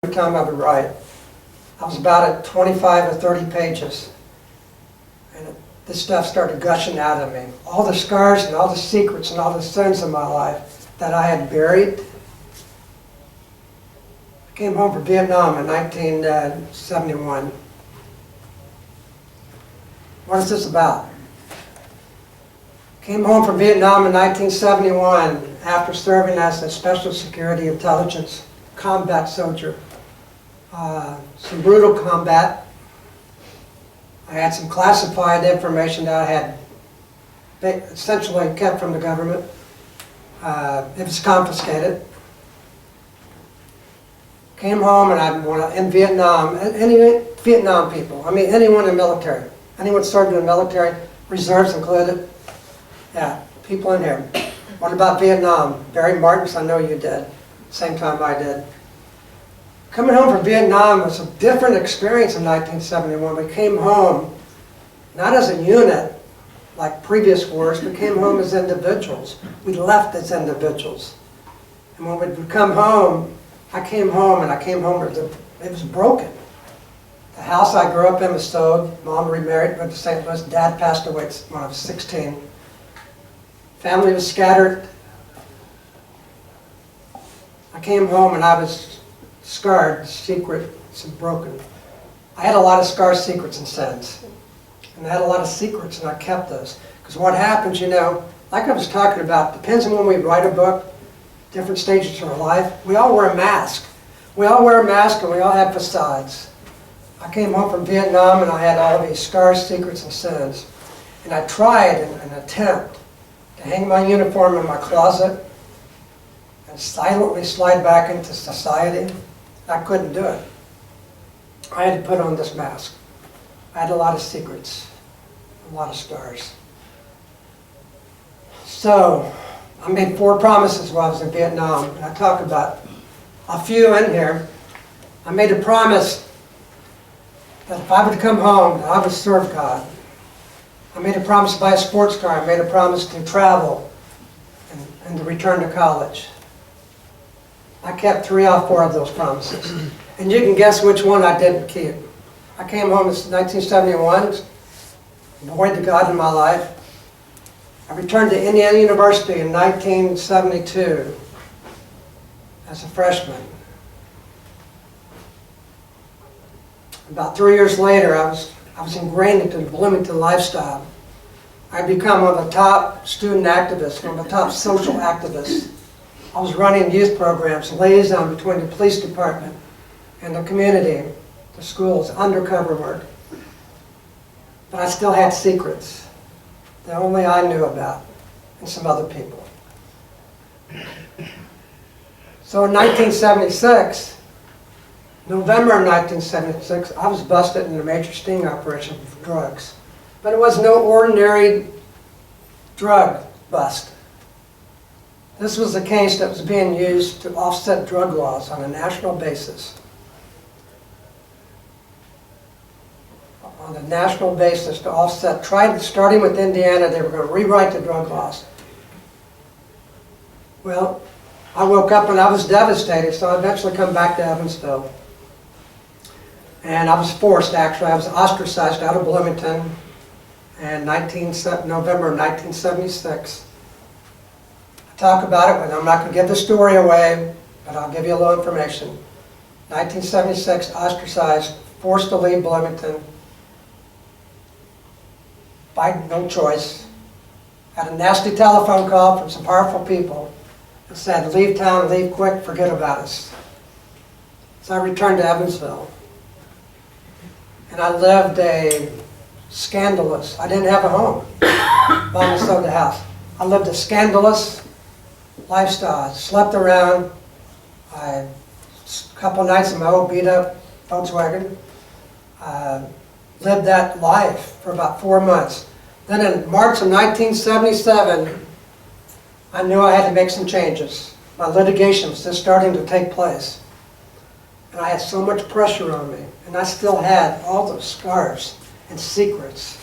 every time I would write. I was about at 25 or 30 pages. And this stuff started gushing out of me. All the scars and all the secrets and all the sins in my life that I had buried. I came home from Vietnam in 1971. What is this about? Came home from Vietnam in 1971 after serving as a Special Security Intelligence combat soldier. Some brutal combat. I had some classified information that I had essentially kept from the government. It was confiscated. Came home and in Vietnam, any Vietnam people, I mean anyone in the military, anyone served in the military, reserves included. Yeah, people in here. What about Vietnam? Barry Martins, I know you did. Same time I did. Coming home from Vietnam was a different experience in 1971. We came home, not as a unit, like previous wars, we came home as individuals. We left as individuals. And when we would come home, I came home, it was broken. The house I grew up in was sold. Mom remarried, went to St. Louis. Dad passed away when I was 16. Family was scattered. I came home and I was scarred, secret, and broken. I had a lot of scars, secrets, and sins. And I had a lot of secrets, and I kept those. Because what happens, like I was talking about, depends on when we write a book, different stages of our life. We all wear a mask. We all wear a mask, and we all have facades. I came home from Vietnam, and I had all of these scars, secrets, and sins. And I tried an attempt to hang my uniform in my closet and silently slide back into society. I couldn't do it. I had to put on this mask. I had a lot of secrets, a lot of scars. So, I made 4 promises while I was in Vietnam, and I talk about a few in here. I made a promise that if I would come home, I would serve God. I made a promise to buy a sports car. I made a promise to travel and to return to college. I kept 3 out of 4 of those promises. And you can guess which one I didn't keep. I came home in 1971, void to God in my life. I returned to Indiana University in 1972 as a freshman. About 3 years later, I was ingrained into the Bloomington lifestyle. I'd become one of the top student activists, one of the top social activists. I was running youth programs, liaison between the police department and the community, the schools, undercover work. But I still had secrets that only I knew about and some other people. So in 1976, November of 1976, I was busted in a major sting operation for drugs. But it was no ordinary drug bust. This was a case that was being used to offset drug laws on a national basis. On a national basis to offset, starting with Indiana, they were going to rewrite the drug laws. Well, I woke up and I was devastated, so I eventually come back to Evansville. And I was forced, actually. I was ostracized out of Bloomington in November of 1976. I talk about it, but I'm not going to give the story away, but I'll give you a little information. 1976, ostracized, forced to leave Bloomington by no choice. Had a nasty telephone call from some powerful people that said, leave town, leave quick, forget about us. So I returned to Evansville. And I lived a scandalous, I didn't have a home. Mama sold the house. I lived a scandalous lifestyle. I slept around. A couple of nights in my old beat up Volkswagen. Lived that life for about 4 months. Then in March of 1977, I knew I had to make some changes. My litigation was just starting to take place. And I had so much pressure on me. And I still had all those scars and secrets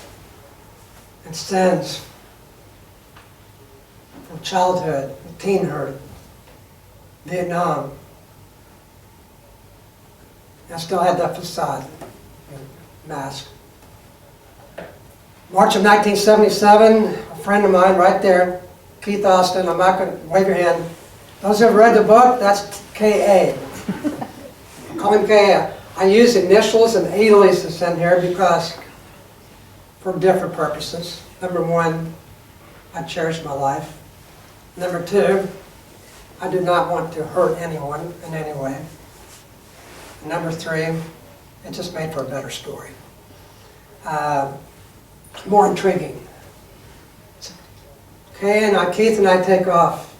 and sins from childhood, teenhood, Vietnam. I still had that facade, mask. March of 1977, a friend of mine right there, Keith Austin, I'm not going to wave your hand. Those who have read the book, that's K.A. Call him K.A. I use initials and aliases in here because, for different purposes. Number one, I cherish my life. Number two, I do not want to hurt anyone in any way. And number three, it just made for a better story. More intriguing. Keith and I take off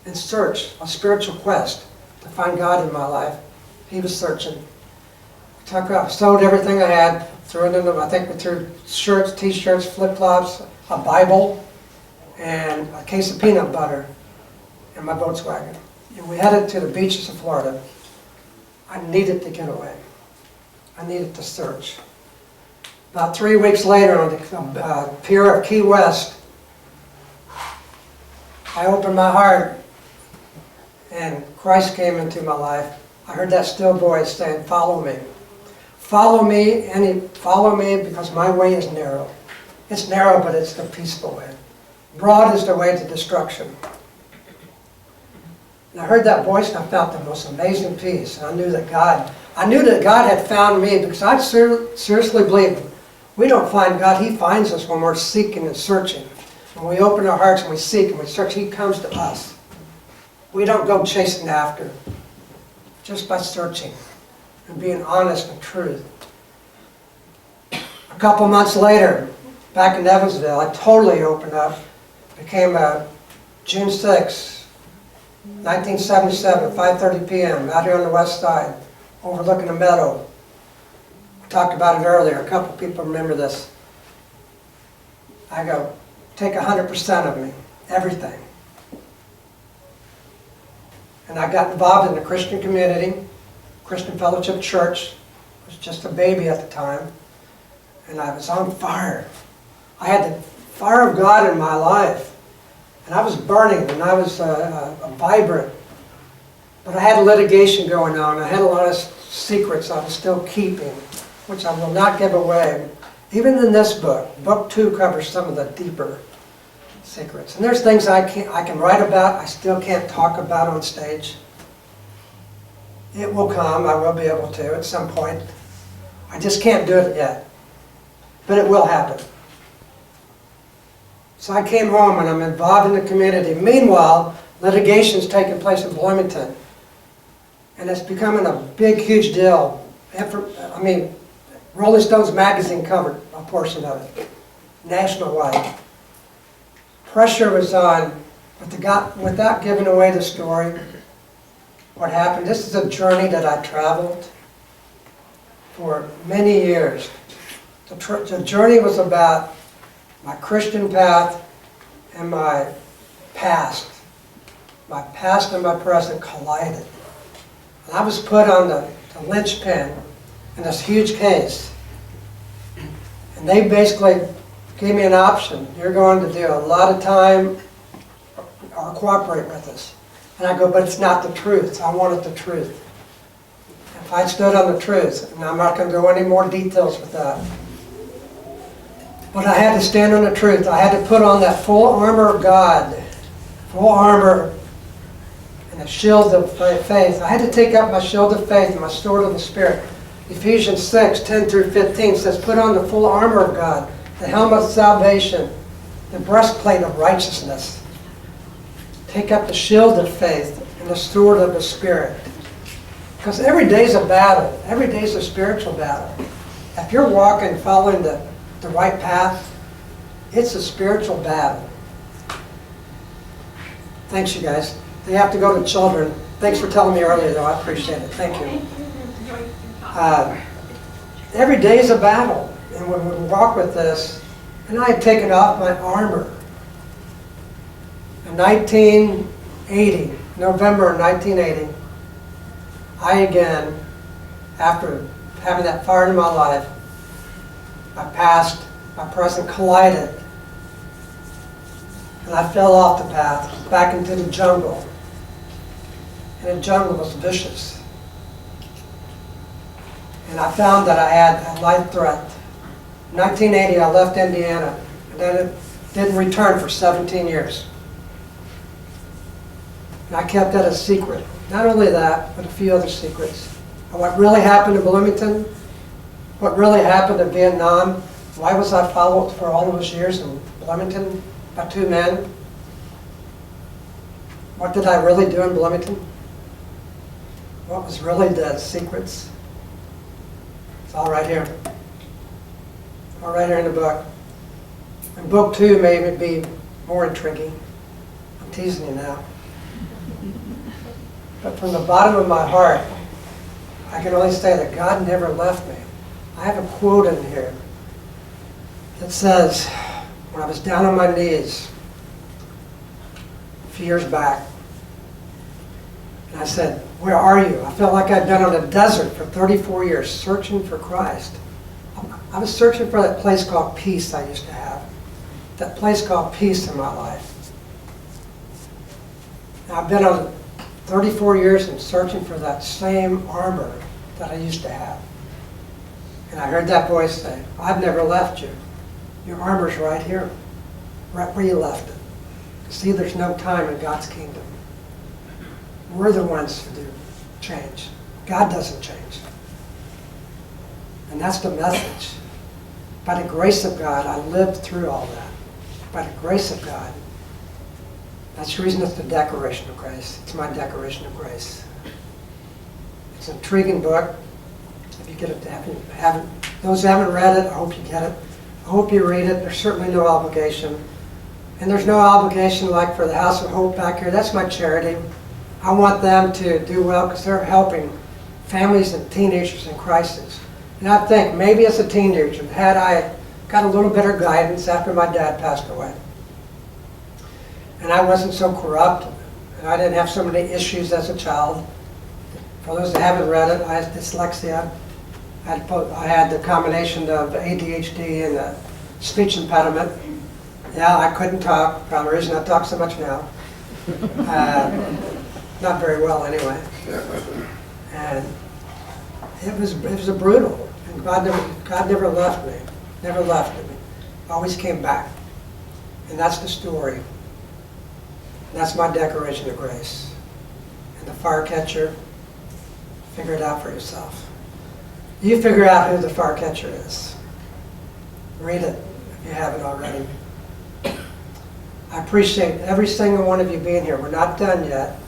in search, a spiritual quest to find God in my life. He was searching. Took off, sold everything I had, threw it into, I think we threw shirts, t-shirts, flip-flops, a Bible, and a case of peanut butter in my Volkswagen. And we headed to the beaches of Florida. I needed to get away. I needed to search. About 3 weeks later, on the pier of Key West, I opened my heart, and Christ came into my life. I heard that still voice saying, "Follow me. Follow me, follow me because my way is narrow." It's narrow, but it's the peaceful way. Broad is the way to destruction. And I heard that voice, and I felt the most amazing peace. And I knew that God had found me, because I seriously believe we don't find God, He finds us when we're seeking and searching. When we open our hearts and we seek and we search, He comes to us. We don't go chasing after, just by searching and being honest and truth. A couple months later, back in Evansville, I totally opened up. Became June 6, 1977, 5:30 p.m., out here on the west side, overlooking a meadow. I talked about it earlier. A couple people remember this. I go, take 100% of me, everything. And I got involved in the Christian community, Christian Fellowship Church. I was just a baby at the time. And I was on fire. I had the fire of God in my life. And I was burning, and I was vibrant. But I had litigation going on. I had a lot of secrets I was still keeping, which I will not give away. Even in this book, book 2 covers some of the deeper secrets. And there's things I can write about, I still can't talk about on stage. It will come, I will be able to at some point. I just can't do it yet. But it will happen. So I came home and I'm involved in the community. Meanwhile, litigation's taking place in Bloomington. And it's becoming a big, huge deal. I mean, Rolling Stones magazine covered a portion of it, nationwide. Pressure was on, but without giving away the story, what happened. This is a journey that I traveled for many years. The journey was about my Christian path and my past. My past and my present collided. And I was put on the linchpin in this huge case. And they basically gave me an option. You're going to do a lot of time or cooperate with us. And I go, but it's not the truth. I wanted the truth. If I stood on the truth, and I'm not going to go into any more details with that. But I had to stand on the truth. I had to put on that full armor of God, full armor and a shield of faith. I had to take up my shield of faith and my sword of the Spirit. Ephesians 6, 10 through 15 says, put on the full armor of God, the helmet of salvation, the breastplate of righteousness. Take up the shield of faith and the sword of the Spirit. Because every day is a battle. Every day is a spiritual battle. If you're walking, following the right path, it's a spiritual battle. Thanks, you guys. They have to go to children. Thanks for telling me earlier, though. I appreciate it. Thank you. Every day is a battle. And when we walk with this, and I had taken off my armor. In 1980, November 1980, I again, after having that fire in my life, my past, my present collided. And I fell off the path, back into the jungle. And the jungle was vicious. and I found that I had a life threat. In 1980, I left Indiana, and then it didn't return for 17 years. And I kept that a secret. Not only that, but a few other secrets. And what really happened in Bloomington, what really happened in Vietnam, why was I followed for all those years in Bloomington by two men? What did I really do in Bloomington? What was really the secrets? It's all right here. All right here in the book. And book 2 may be more intriguing. I'm teasing you now. But from the bottom of my heart, I can only say that God never left me. I have a quote in here that says, when I was down on my knees a few years back, and I said, where are you? I felt like I'd been on a desert for 34 years searching for Christ. I was searching for that place called peace I used to have. That place called peace in my life. Now, I've been on 34 years and searching for that same armor that I used to have. And I heard that voice say, I've never left you. Your armor's right here, right where you left it. See, there's no time in God's kingdom. We're the ones who do change. God doesn't change. And that's the message. By the grace of God, I lived through all that. By the grace of God. That's the reason it's the Declaration of Grace. It's my Declaration of Grace. It's an intriguing book. If you get it, those who haven't read it, I hope you get it. I hope you read it. There's certainly no obligation. And there's no obligation like for the House of Hope back here. That's my charity. I want them to do well because they're helping families and teenagers in crisis. And I think maybe as a teenager, had I got a little better guidance after my dad passed away, and I wasn't so corrupt, and I didn't have so many issues as a child. For those that haven't read it, I had dyslexia. I had the combination of ADHD and a speech impediment. Yeah, I couldn't talk, probably the reason I talk so much now. Not very well anyway. And it was a brutal. And God never left me. Never left me. Always came back. And that's the story. And that's my Declaration of Grace. And the fire catcher, figure it out for yourself. You figure out who the fire catcher is. Read it if you haven't already. I appreciate every single one of you being here. We're not done yet.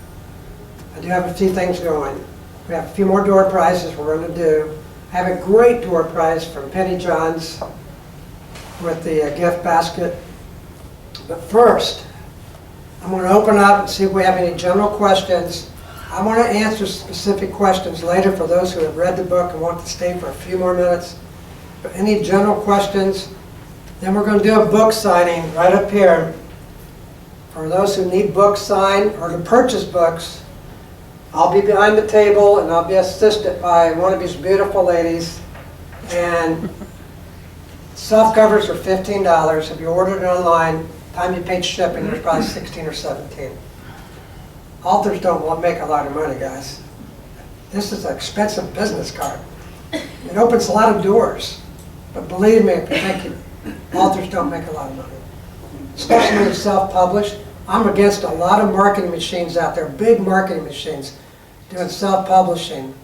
I do have a few things going. We have a few more door prizes we're going to do. I have a great door prize from Penny John's with the gift basket. But first, I'm going to open up and see if we have any general questions. I'm going to answer specific questions later for those who have read the book and want to stay for a few more minutes. But any general questions, then we're going to do a book signing right up here. For those who need books signed or to purchase books, I'll be behind the table and I'll be assisted by one of these beautiful ladies. And soft covers are $15. If you ordered it online, time you paid shipping, there's probably 16 or 17. Authors don't make a lot of money, guys. This is an expensive business card. It opens a lot of doors. But believe me, if you think authors don't make a lot of money. Especially when it's self-published. I'm against a lot of marketing machines out there, big marketing machines, doing self-publishing.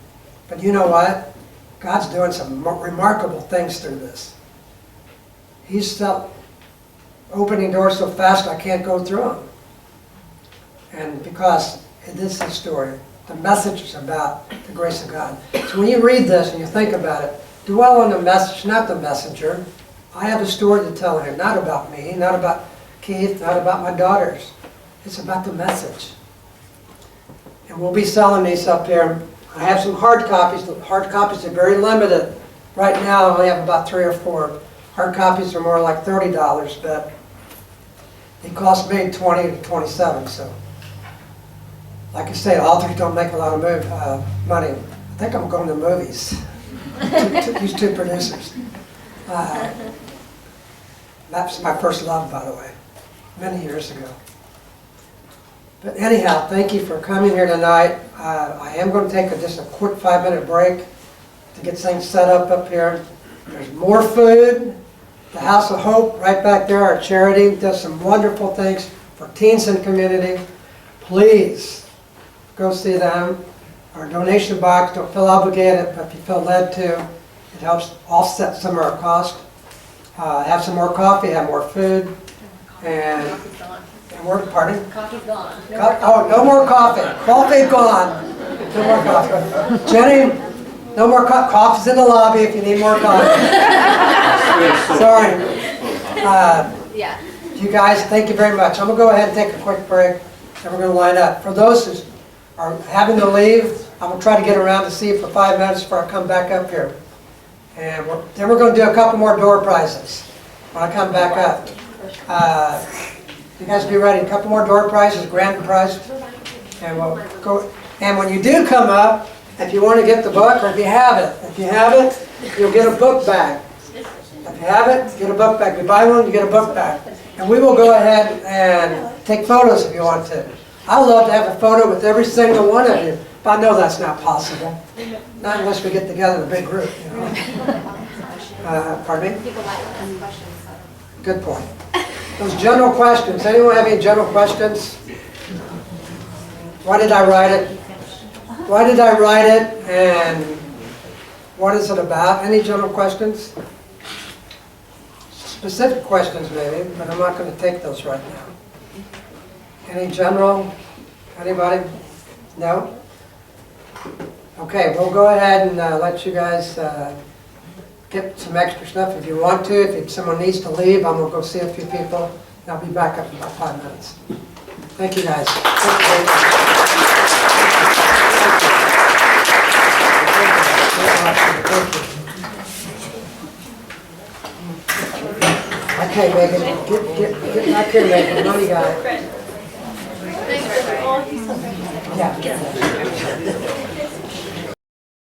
But you know what? God's doing some remarkable things through this. He's opening doors so fast I can't go through them. And because it is his story, the message is about the grace of God. So when you read this and you think about it, dwell on the message, not the messenger. I have a story to tell here, not about me, not about Keith, not about my daughters. It's about the message. And we'll be selling these up here. I have some hard copies. The hard copies are very limited. Right now I only have about 3 or 4. Hard copies are more like $30, but they cost me $20 to $27. So, like I say, authors don't make a lot of money. I think I'm going to movies. These two producers. That's my first love, by the way, many years ago. But anyhow, thank you for coming here tonight. I am going to take just a quick 5-minute break to get things set up here. There's more food. The House of Hope, right back there, our charity, does some wonderful things for teens in the community. Please go see them. Our donation box, don't feel obligated, but if you feel led to, it helps offset some of our cost. Have some more coffee, have more food, and Coffee's gone. we're, pardon? Coffee's gone. Oh, no more coffee. Coffee gone. No more coffee. Jenny, no more coffee's in the lobby if you need more coffee. Sorry. Yeah. You guys, thank you very much. I'm gonna go ahead and take a quick break, and we're gonna line up. For those who are having to leave, I'm gonna try to get around to see you for 5 minutes before I come back up here. And then we're gonna do a couple more door prizes when I come back up. You guys be ready, a couple more door prizes, grand prizes. And we'll go, and when you do come up, if you want to get the book, or if you have it, you'll get a book bag. If you have it, get a book bag. You buy one, you get a book bag. And we will go ahead and take photos if you want to. I'd love to have a photo with every single one of you, but I know that's not possible. Not unless we get together in a big group, you know. Pardon me? People like to ask questions. Good point. Those general questions, anyone have any general questions? Why did I write it? Why did I write it, and what is it about? Any general questions? Specific questions maybe, but I'm not going to take those right now. Any general? Anybody? No? Okay, we'll go ahead and let you guys get some extra stuff if you want to. If someone needs to leave, I'm going to go see a few people. And I'll be back up in about 5 minutes. Thank you, guys. Thank you very much. Okay, Megan, get back here, Megan. I know you got it. Yeah.